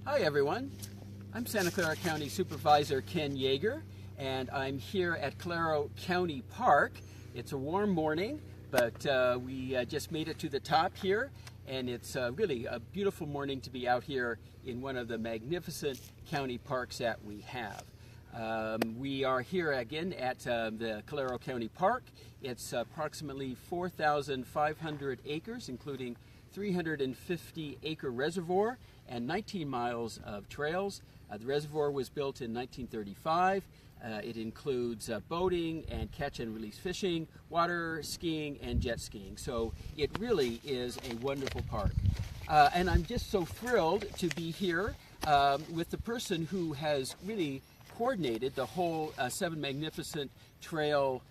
Hi everyone, I'm Santa Clara County Supervisor Ken Yeager, and I'm here at Calero County Park. It's a warm morning, but we just made it to the top here, and it's really a beautiful morning to be out here in one of the magnificent county parks that we have. We are here again at the Calero County Park. It's approximately 4,500 acres, including 350-acre reservoir and 19 miles of trails. The reservoir was built in 1935. It includes boating and catch and release fishing, water skiing, and jet skiing. So it really is a wonderful park. And I'm just so thrilled to be here with the person who has really coordinated the whole 7 magnificent trail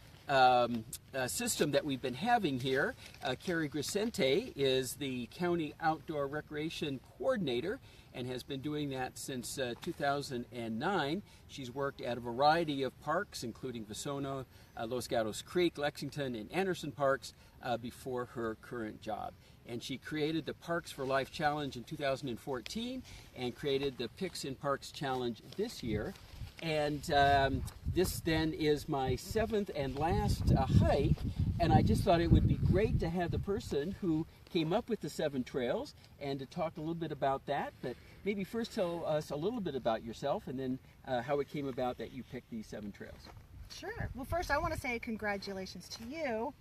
system that we've been having here. Carrie Grisenti is the County Outdoor Recreation Coordinator and has been doing that since 2009. She's worked at a variety of parks, including Vasona, Los Gatos Creek, Lexington, and Anderson parks before her current job. And she created the Parks for Life Challenge in 2014 and created the Picks in Parks Challenge this year. And this then is my 7th and last hike, and I just thought it would be great to have the person who came up with the 7 trails and to talk a little bit about that. But maybe first tell us a little bit about yourself and then how it came about that you picked these 7 trails. Sure. Well, first I want to say congratulations to you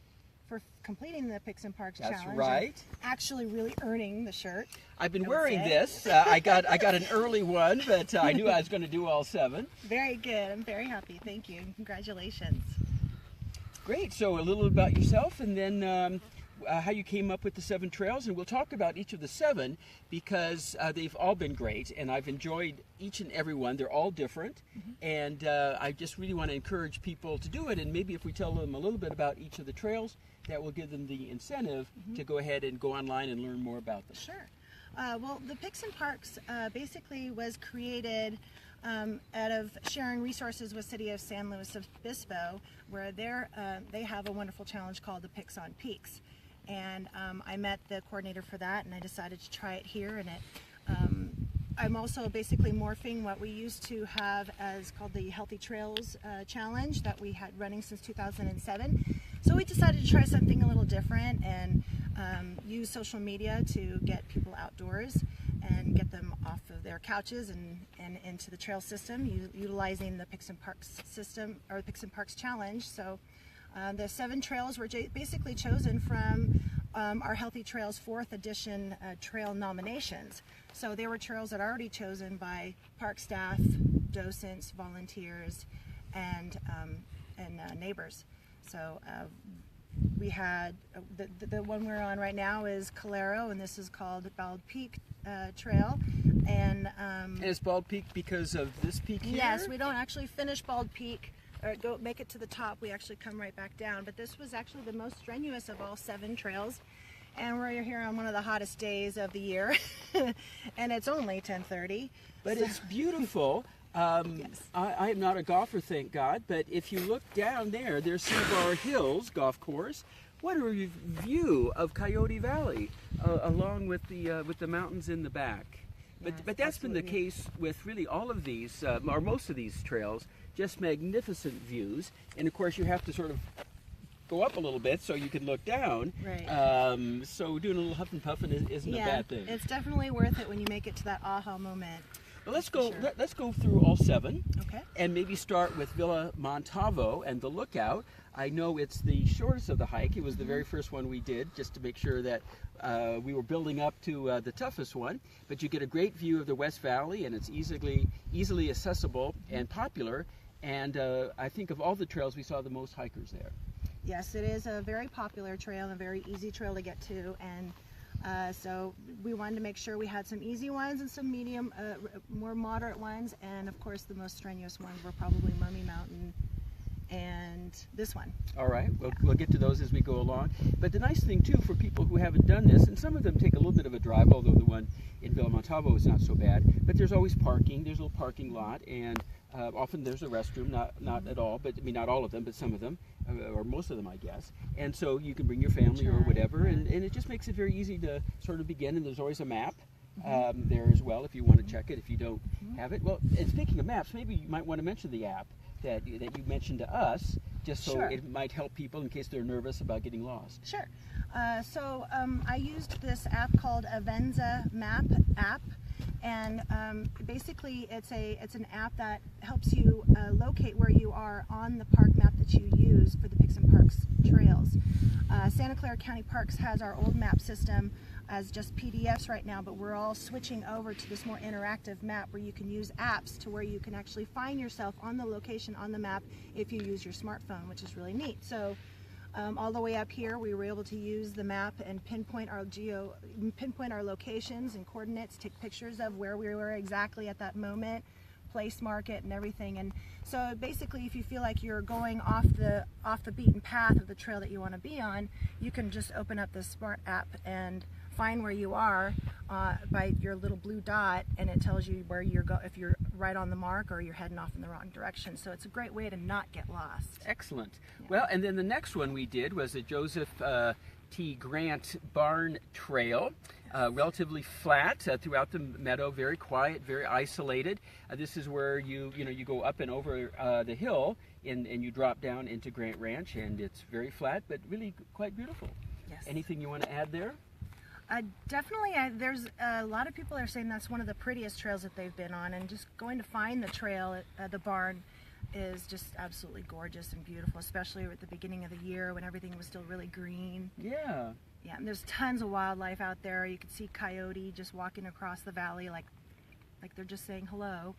for completing the Picks and Parks Challenge. That's right. Actually really earning the shirt. I've been wearing this. I got an early one, but I knew I was going to do all 7. Very good. I'm very happy. Thank you. Congratulations. Great. So a little about yourself and then how you came up with the 7 trails, and we'll talk about each of the 7 because they've all been great, and I've enjoyed each and every one. They're all different, and I just really want to encourage people to do it, and maybe if we tell them a little bit about each of the trails, that will give them the incentive to go ahead and go online and learn more about them. Sure. Well, the Picks and Parks basically was created out of sharing resources with City of San Luis Obispo, where they have a wonderful challenge called the Picks on Peaks. And I met the coordinator for that, and I decided to try it here. And I'm also basically morphing what we used to have as called the Healthy Trails Challenge that we had running since 2007. So we decided to try something a little different and use social media to get people outdoors and get them off of their couches and into the trail system, utilizing the Picks and Parks system, or the Picks and Parks Challenge. So the 7 trails were basically chosen from our Healthy Trails 4th edition trail nominations. So they were trails that are already chosen by park staff, docents, volunteers, and neighbors. So we had the one we're on right now is Calero, and this is called Bald Peak Trail. And it's Bald Peak because of this peak here? Yes, we don't actually finish Bald Peak or go make it to the top. We actually come right back down. But this was actually the most strenuous of all 7 trails. And we're here on one of the hottest days of the year. And it's only 10:30. But it's beautiful. Yes. I am not a golfer, thank God, but if you look down there, there's Cinnabar Hills Golf Course. What a view of Coyote Valley, along with the mountains in the back. But Yes, that's absolutely. been the case with really all of these, or most of these trails, just magnificent views. And of course you have to sort of go up a little bit so you can look down. Right. So doing a little huff and puffing isn't a bad thing. It's definitely worth it when you make it to that aha moment. Well, let's go. Sure. Let's go through all 7. Okay. And maybe start with Villa Montavo and the Lookout. I know it's the shortest of the hike. It was the very first one we did, just to make sure that we were building up to the toughest one. But you get a great view of the West Valley, and it's easily accessible and popular. And I think of all the trails, we saw the most hikers there. Yes, it is a very popular trail and a very easy trail to get to. And so we wanted to make sure we had some easy ones and some medium, more moderate ones. And of course, the most strenuous ones were probably Mummy Mountain and this one. All right, we'll get to those as we go along. But the nice thing too for people who haven't done this, and some of them take a little bit of a drive, although the one in Villa Montavo is not so bad, but there's always parking. There's a little parking lot, and often there's a restroom, not at all, but I mean not all of them, but some of them, or most of them I guess. And so you can bring your family or whatever, and it just makes it very easy to sort of begin, and there's always a map there as well if you want to check it if you don't have it. Well, and speaking of maps, maybe you might want to mention the app that you mentioned to us, just so Sure. it might help people in case they're nervous about getting lost. Sure. I used this app called Avenza Map app, and basically it's an app that helps you locate where you are on the park map that you use for the Picks and Parks trails. Santa Clara County Parks has our old map system as just PDFs right now, but we're all switching over to this more interactive map where you can use apps to where you can actually find yourself on the location on the map if you use your smartphone, which is really neat. So all the way up here, we were able to use the map and pinpoint our locations and coordinates, take pictures of where we were exactly at that moment, place mark it and everything. And so basically, if you feel like you're going off the beaten path of the trail that you want to be on, you can just open up this smart app and find where you are by your little blue dot, and it tells you where if you're right on the mark or you're heading off in the wrong direction. So it's a great way to not get lost. Excellent. Yeah. Well, and then the next one we did was the Joseph T. Grant Barn Trail. Relatively flat throughout the meadow, very quiet, very isolated. This is where you go up and over the hill and you drop down into Grant Ranch, and it's very flat but really quite beautiful. Yes. Anything you want to add there? Definitely, there's a lot of people are saying that's one of the prettiest trails that they've been on, and just going to find the trail at the barn is just absolutely gorgeous and beautiful, especially at the beginning of the year when everything was still really green. Yeah. Yeah, and there's tons of wildlife out there. You can see coyote just walking across the valley like they're just saying hello.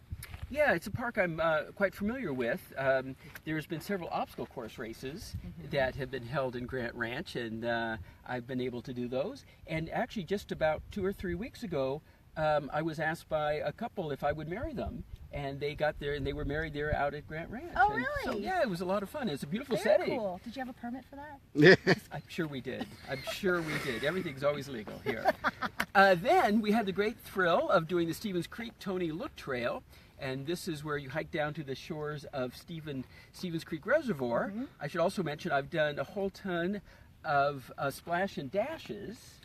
Yeah, it's a park I'm quite familiar with. There's been several obstacle course races that have been held in Grant Ranch, and I've been able to do those. And actually, just about 2 or 3 weeks ago, I was asked by a couple if I would marry them, and they got there, and they were married there out at Grant Ranch. Oh, and really? So, yeah, it was a lot of fun. It's a beautiful Very setting. cool. Did you have a permit for that? I'm sure we did. Everything's always legal here. Then we had the great thrill of doing the Stevens Creek Tony Look Trail, and this is where you hike down to the shores of Stevens Creek Reservoir. I should also mention I've done a whole ton of splash and dashes,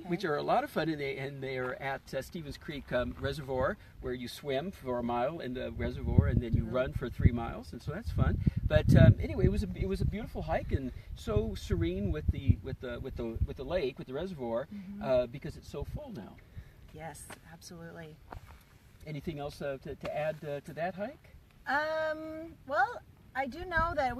which are a lot of fun, and they are at Stevens Creek Reservoir, where you swim for a mile in the reservoir and then you run for 3 miles, and so that's fun. But anyway, it was a beautiful hike, and so serene with the lake, with the reservoir, because it's so full now. Yes, absolutely. Anything else to add to that hike? Well, I do know that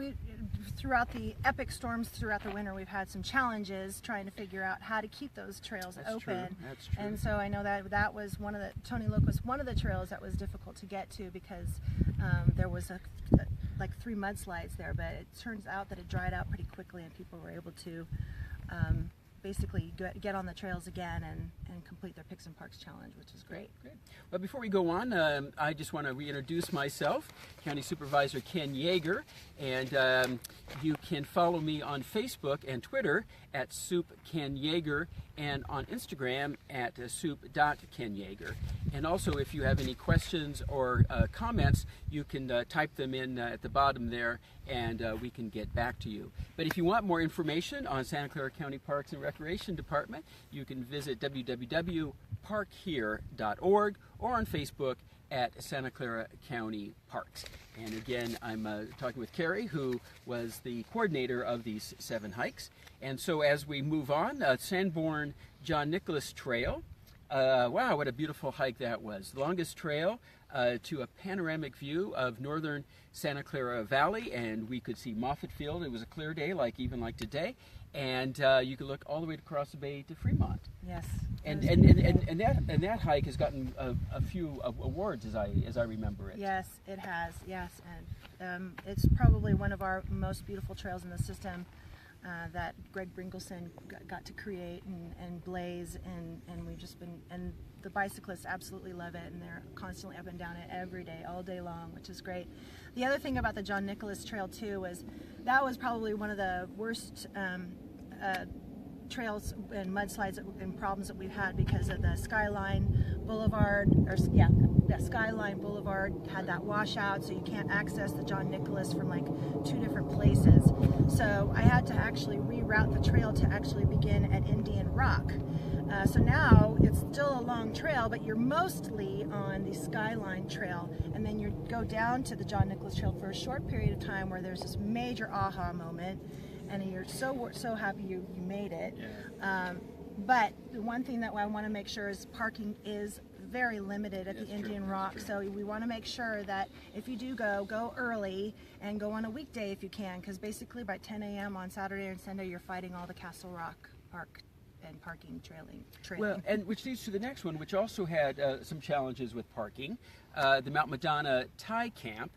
throughout the epic storms throughout the winter, we've had some challenges trying to figure out how to keep those trails open. That's true. And so I know that was Tony Look was one of the trails that was difficult to get to because there was like 3 mudslides there, but it turns out that it dried out pretty quickly and people were able to basically get on the trails again and complete their Picks and Parks challenge, which is great. Great. Well, before we go on, I just want to reintroduce myself, County Supervisor Ken Yeager, and you can follow me on Facebook and Twitter at SoupKenYeager, and on Instagram at soup.kenyeager. And also, if you have any questions or comments, you can type them in at the bottom there, and we can get back to you. But if you want more information on Santa Clara County Parks and Recreation Department, you can visit www.parkhere.org or on Facebook at Santa Clara County Parks. And again, I'm talking with Carrie, who was the coordinator of these 7 hikes. And so as we move on, Sanborn John Nicholas Trail. Wow, what a beautiful hike that was. The longest trail to a panoramic view of northern Santa Clara Valley, and we could see Moffett Field. It was a clear day, like today, and you could look all the way across the bay to Fremont. Yes. And that hike has gotten a few awards, as I remember it. Yes, it has. Yes, and it's probably one of our most beautiful trails in the system that Greg Brinkelson got to create and blaze, and we've just been, and the bicyclists absolutely love it, and they're constantly up and down it every day, all day long, which is great. The other thing about the John Nicholas Trail too was that was probably one of the worst trails and mudslides and problems that we've had because of the Skyline Boulevard, Skyline Boulevard had that washout, so you can't access the John Nicholas from like 2 different places. So I had to actually reroute the trail to actually begin at Indian Rock. So now it's still a long trail, but you're mostly on the Skyline Trail, and then you go down to the John Nicholas Trail for a short period of time where there's this major aha moment, and you're so happy you made it. Yeah. But the one thing that I want to make sure is parking is very limited at the Indian Rock, so we want to make sure that if you do go early and go on a weekday if you can, because basically by 10 a.m. on Saturday and Sunday you're fighting all the Castle Rock Park and parking trailing. Well, and which leads to the next one, which also had some challenges with parking. The Mount Madonna Thai Camp.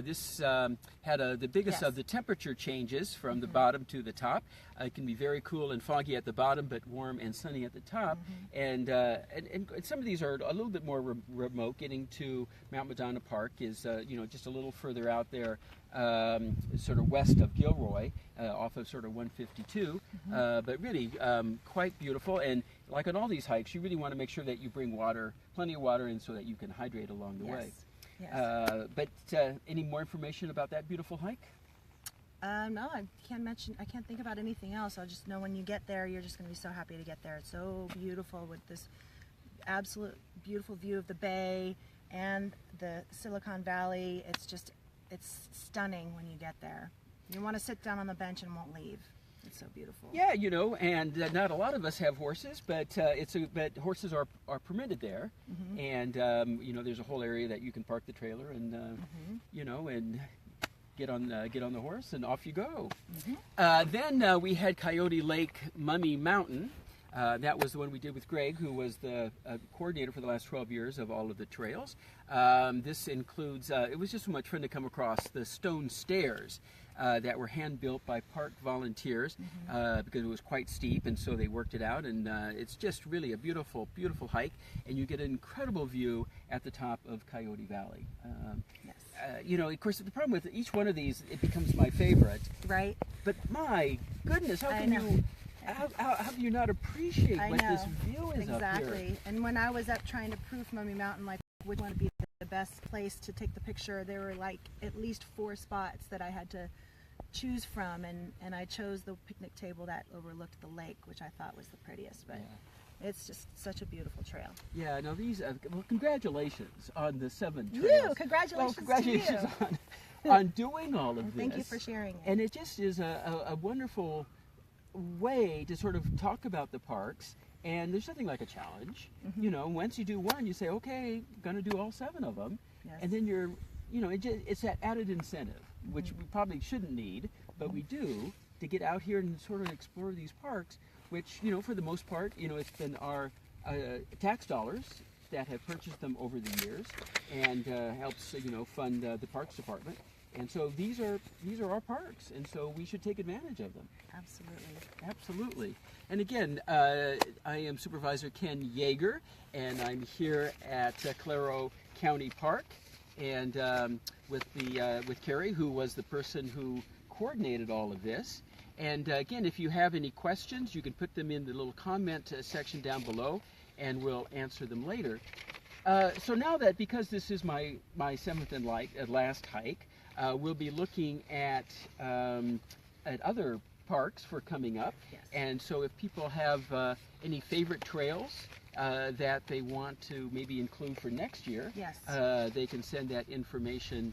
This had the biggest of the temperature changes from the bottom to the top. It can be very cool and foggy at the bottom, but warm and sunny at the top. And some of these are a little bit more remote. Getting to Mount Madonna Park is just a little further out there, sort of west of Gilroy, off of sort of 152. But really quite beautiful. And like on all these hikes, you really want to make sure that you bring water, plenty of water in, so that you can hydrate along the way. Yes. But any more information about that beautiful hike? No, I can't think about anything else. I'll just know when you get there, you're just going to be so happy to get there. It's so beautiful with this absolute beautiful view of the bay and the Silicon Valley. It's stunning when you get there. You want to sit down on the bench and won't leave. It's so beautiful. Yeah, and not a lot of us have horses, but but horses are permitted there, and there's a whole area that you can park the trailer and and get on the horse and off you go. Then we had Coyote Lake Mummy Mountain. That was the one we did with Greg, who was the coordinator for the last 12 years of all of the trails. This includes, it was just so much fun to come across the stone stairs that were hand-built by park volunteers because it was quite steep, and so they worked it out, and it's just really a beautiful, beautiful hike, and you get an incredible view at the top of Coyote Valley. Of course, the problem with each one of these, it becomes my favorite. Right. But my goodness, how can you... How do you not appreciate what this view is up here? Exactly. And when I was up trying to proof Mummy Mountain, like which one would be the best place to take the picture, there were like at least 4 spots that I had to choose from, and I chose the picnic table that overlooked the lake, which I thought was the prettiest. But it's just such a beautiful trail. Yeah. No, these. Well, congratulations on the 7 trails. You, congratulations! Well, congratulations to you. on doing all of this. Thank you for sharing it. And it just is a wonderful way to sort of talk about the parks, and there's nothing like a challenge. Once you do one, you say, okay, gonna do all 7 of them. And then you're it's that added incentive, which we probably shouldn't need, but we do, to get out here and sort of explore these parks, which for the most part it's been our tax dollars that have purchased them over the years, and helps fund the Parks Department. And so these are our parks, and so we should take advantage of them. Absolutely. And again, I am Supervisor Ken Yeager, and I'm here at Calero County Park, and with Carrie, who was the person who coordinated all of this. And again, if you have any questions, you can put them in the little comment section down below, and we'll answer them later. So now that, because this is my 7th and last hike, we'll be looking at other parks for coming up. And so if people have any favorite trails that they want to maybe include for next year, they can send that information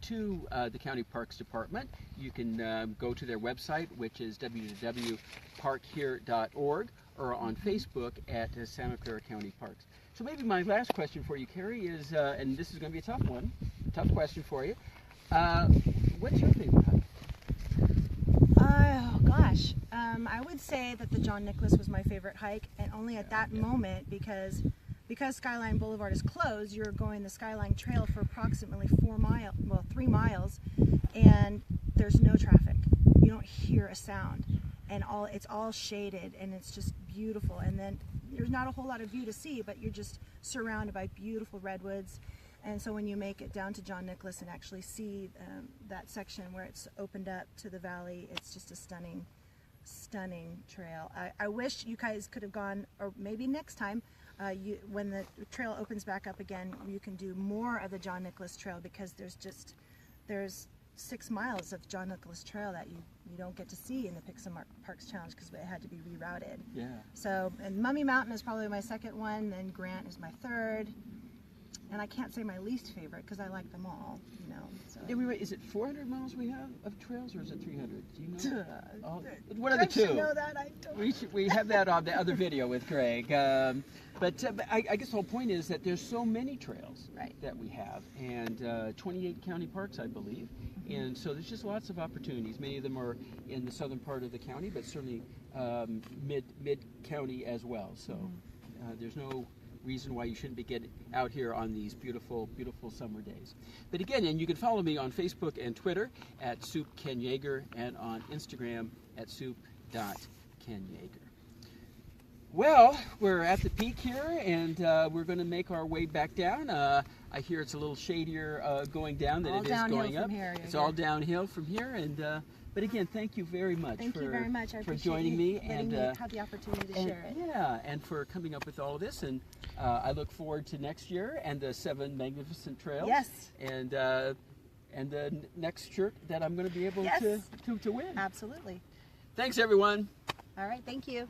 to the County Parks Department. You can go to their website, which is www.parkhere.org, or on Facebook at Santa Clara County Parks. So maybe my last question for you, Carrie, is, and this is going to be a tough question for you. What's your favorite hike? Oh gosh, I would say that the John Nicholas was my favorite hike, and only at that moment, because Skyline Boulevard is closed, you're going the Skyline Trail for approximately 3 miles, and there's no traffic. You don't hear a sound, and it's all shaded, and it's just beautiful. And then there's not a whole lot of view to see, but you're just surrounded by beautiful redwoods. And so when you make it down to John Nicholas and actually see that section where it's opened up to the valley, it's just a stunning trail. I wish you guys could have gone, or maybe next time, when the trail opens back up again, you can do more of the John Nicholas Trail, because there's 6 miles of John Nicholas Trail that you don't get to see in the Picks and Parks Challenge because it had to be rerouted. Yeah. So, and Mummy Mountain is probably my second one, then Grant is my third. And I can't say my least favorite because I like them all, you know. So. Anyway, is it 400 miles we have of trails, or is it 300? Do you know? One of I the two. should know that. I don't. We have that on the other video with Craig. But I guess the whole point is that there's so many trails that we have, and 28 county parks, I believe. And so there's just lots of opportunities. Many of them are in the southern part of the county, but certainly mid-county as well. So there's no reason why you shouldn't be getting out here on these beautiful, beautiful summer days. But again, and you can follow me on Facebook and Twitter at Soup Ken Yeager, and on Instagram at soup.kenyeager. Well, we're at the peak here, and we're going to make our way back down. I hear it's a little shadier going down than it is going up. It's all downhill from here, and but again, thank you very much for joining me and have the opportunity to share it. Yeah, and for coming up with all of this. And I look forward to next year and the 7 magnificent trails. Yes. And the next shirt that I'm going to be able to win. Absolutely. Thanks, everyone. All right. Thank you.